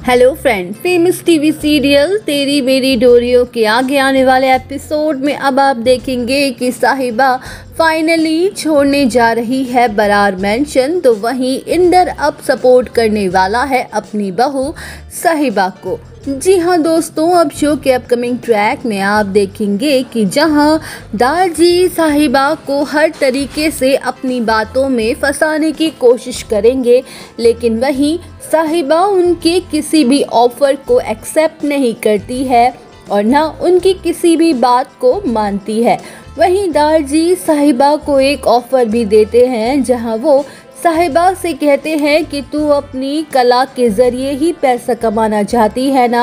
Hello friend, famous TV serial तेरी मेरी डोरियों के आगे आने वाले एपिसोड में अब आप देखेंगे कि साहिबा फाइनली छोड़ने जा रही है बरार मेंशन। तो वहीं इंदर अब सपोर्ट करने वाला है अपनी बहू साहिबा को। जी हाँ दोस्तों, अब शो के अपकमिंग ट्रैक में आप देखेंगे कि जहां दारजी साहिबा को हर तरीके से अपनी बातों में फंसाने की कोशिश करेंगे, लेकिन वहीं साहिबा उनके किसी भी ऑफर को एक्सेप्ट नहीं करती है और ना उनकी किसी भी बात को मानती है। वहीं दारजी साहिबा को एक ऑफर भी देते हैं, जहां वो साहिबा से कहते हैं कि तू अपनी कला के ज़रिए ही पैसा कमाना चाहती है ना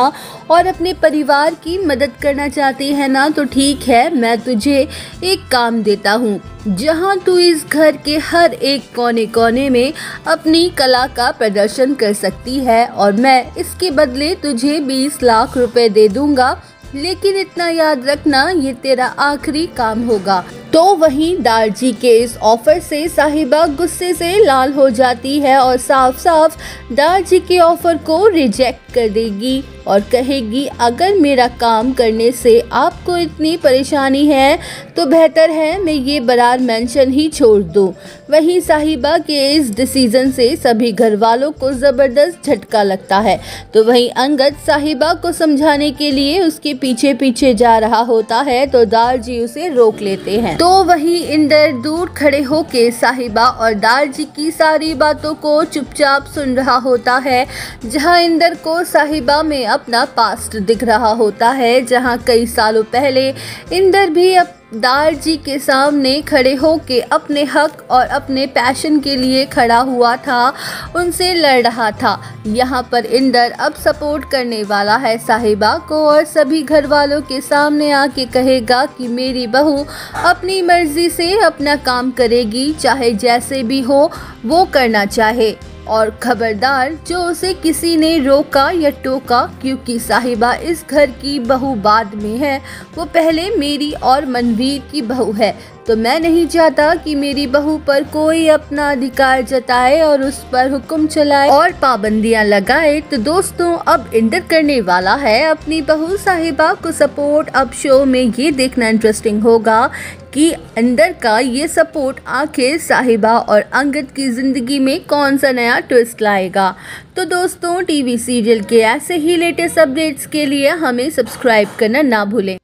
और अपने परिवार की मदद करना चाहती है ना, तो ठीक है, मैं तुझे एक काम देता हूँ जहाँ तू इस घर के हर एक कोने कोने में अपनी कला का प्रदर्शन कर सकती है और मैं इसके बदले तुझे 20 लाख रुपए दे दूँगा, लेकिन इतना याद रखना ये तेरा आखिरी काम होगा। तो वहीं दारजी के इस ऑफर से साहिबा गुस्से से लाल हो जाती है और साफ साफ दारजी के ऑफर को रिजेक्ट कर देगी और कहेगी, अगर मेरा काम करने से आपको इतनी परेशानी है तो बेहतर है मैं ये बरार मेंशन ही छोड़ दूँ। वहीं साहिबा के इस डिसीजन से सभी घर वालों को ज़बरदस्त झटका लगता है। तो वहीं अंगद साहिबा को समझाने के लिए उसके पीछे पीछे जा रहा होता है, तो दारजी उसे रोक लेते हैं। तो वहीं इंदर दूर खड़े होके साहिबा और दारजी की सारी बातों को चुपचाप सुन रहा होता है, जहां इंदर को साहिबा में अपना पास्ट दिख रहा होता है, जहां कई सालों पहले इंदर भी दारजी के सामने खड़े होके अपने हक और अपने पैशन के लिए खड़ा हुआ था, उनसे लड़ रहा था। यहाँ पर इंदर अब सपोर्ट करने वाला है साहिबा को और सभी घर वालों के सामने आके कहेगा कि मेरी बहू अपनी मर्जी से अपना काम करेगी, चाहे जैसे भी हो वो करना चाहे, और खबरदार जो उसे किसी ने रोका या टोका, क्योंकि साहिबा इस घर की बहू बाद में है, वो पहले मेरी और मनवीर की बहू है। तो मैं नहीं चाहता कि मेरी बहू पर कोई अपना अधिकार जताए और उस पर हुक्म चलाए और पाबंदियां लगाए। तो दोस्तों, अब इंदर करने वाला है अपनी बहू साहिबा को सपोर्ट। अब शो में ये देखना इंटरेस्टिंग होगा कि अंदर का ये सपोर्ट आखिर साहिबा और अंगद की ज़िंदगी में कौन सा नया ट्विस्ट लाएगा। तो दोस्तों, टीवी सीरियल के ऐसे ही लेटेस्ट अपडेट्स के लिए हमें सब्सक्राइब करना ना भूलें।